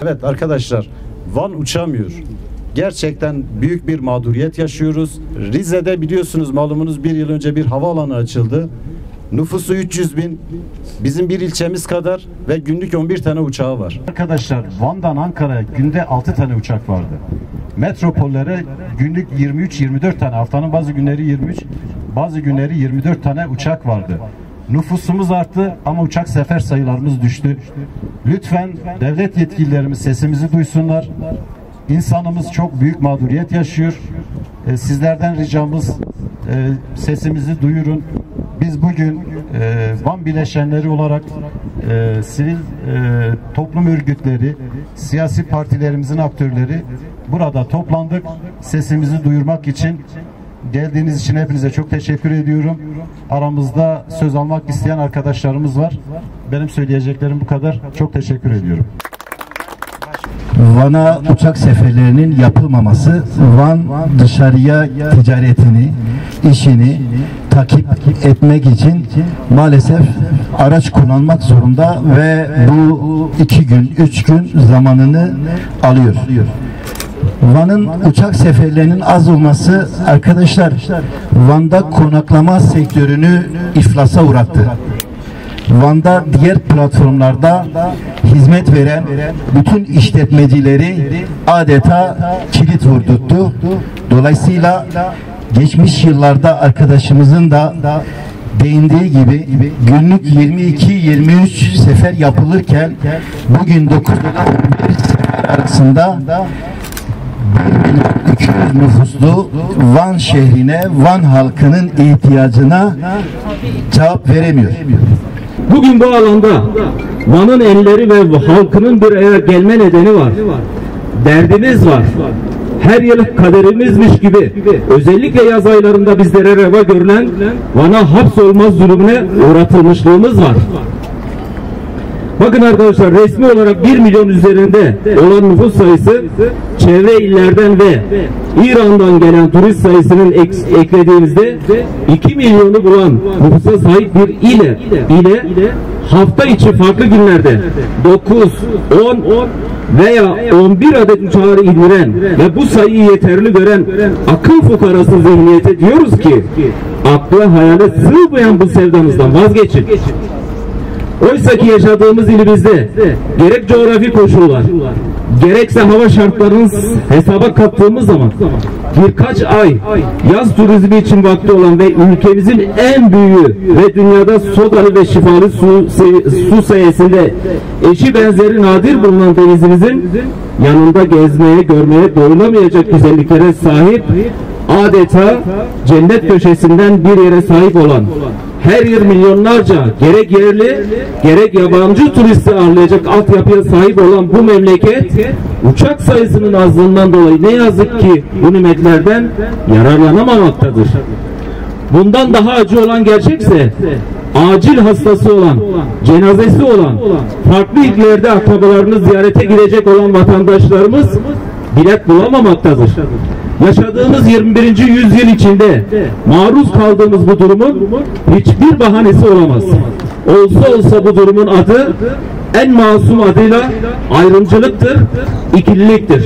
Evet arkadaşlar, Van uçamıyor. Gerçekten büyük bir mağduriyet yaşıyoruz. Rize'de biliyorsunuz, malumunuz, bir yıl önce bir havaalanı açıldı. Nüfusu 300 bin, bizim bir ilçemiz kadar ve günlük 11 tane uçağı var. Arkadaşlar, Van'dan Ankara'ya günde 6 tane uçak vardı. Metropollere günlük 23-24 tane, haftanın bazı günleri 23, bazı günleri 24 tane uçak vardı. Nüfusumuz arttı ama uçak sefer sayılarımız düştü. Lütfen devlet yetkililerimiz sesimizi duysunlar. İnsanımız çok büyük mağduriyet yaşıyor. Sizlerden ricamız, sesimizi duyurun. Biz bugün Van bileşenleri olarak sivil toplum örgütleri, siyasi partilerimizin aktörleri burada toplandık. Sesimizi duyurmak için. Geldiğiniz için hepinize çok teşekkür ediyorum. Aramızda söz almak isteyen arkadaşlarımız var. Benim söyleyeceklerim bu kadar. Çok teşekkür ediyorum. Van'a uçak seferlerinin yapılmaması, Van dışarıya ticaretini, işini takip etmek için maalesef araç kullanmak zorunda ve bu 2 gün, 3 gün zamanını alıyor. Van'ın uçak seferlerinin az olması arkadaşlar, Van'da konaklama sektörünü iflasa uğrattı. Van'da diğer platformlarda hizmet veren bütün işletmecileri adeta kilit vurdurttu. Dolayısıyla geçmiş yıllarda arkadaşımızın da değindiği gibi günlük 22-23 sefer yapılırken bugün 9 sefer arasında 1.200.000 nüfuslu Van şehrine, Van halkının ihtiyacına cevap veremiyor. Bugün bu alanda Van'ın elleri ve halkının bir araya gelme nedeni var. Derdimiz var. Her yıl kaderimizmiş gibi özellikle yaz aylarında bizlere reva görülen Van'a hapsolma zulmüne uğratılmışlığımız var. Bakın arkadaşlar, resmi olarak 1 milyon üzerinde olan nüfus sayısı çevre illerden ve İran'dan gelen turist sayısının eklediğimizde 2 milyonu bulan nüfusa sahip bir ile hafta içi farklı günlerde 9, 10 veya 11 adet uçağı indiren ve bu sayıyı yeterli gören akıl fukarası zihniyete diyoruz ki akla hayale sığmayan bu sevdanızdan vazgeçin. Oysa ki yaşadığımız ilimizde gerek coğrafi koşullar, gerekse hava şartlarını hesaba kattığımız zaman birkaç ay yaz turizmi için vakti olan ve ülkemizin en büyüğü ve dünyada sodalı ve şifalı su sayesinde eşi benzeri nadir bulunan denizimizin yanında gezmeye, görmeye doyulamayacak güzelliklere sahip, adeta cennet köşesinden bir yere sahip olan, her yıl milyonlarca gerek yerli gerek yabancı turisti ağırlayacak altyapıya sahip olan bu memleket uçak sayısının azlığından dolayı ne yazık ki bu nimetlerden yararlanamamaktadır. Bundan daha acı olan gerçekse acil hastası olan, cenazesi olan, farklı illerde akrabalarını ziyarete gidecek olan vatandaşlarımız bilet bulamamaktadır. Yaşadığımız 21. yüzyıl içinde maruz kaldığımız bu durumun hiçbir bahanesi olamaz. Olsa bu durumun adı en masum adıyla ayrımcılıktır, ikililiktir.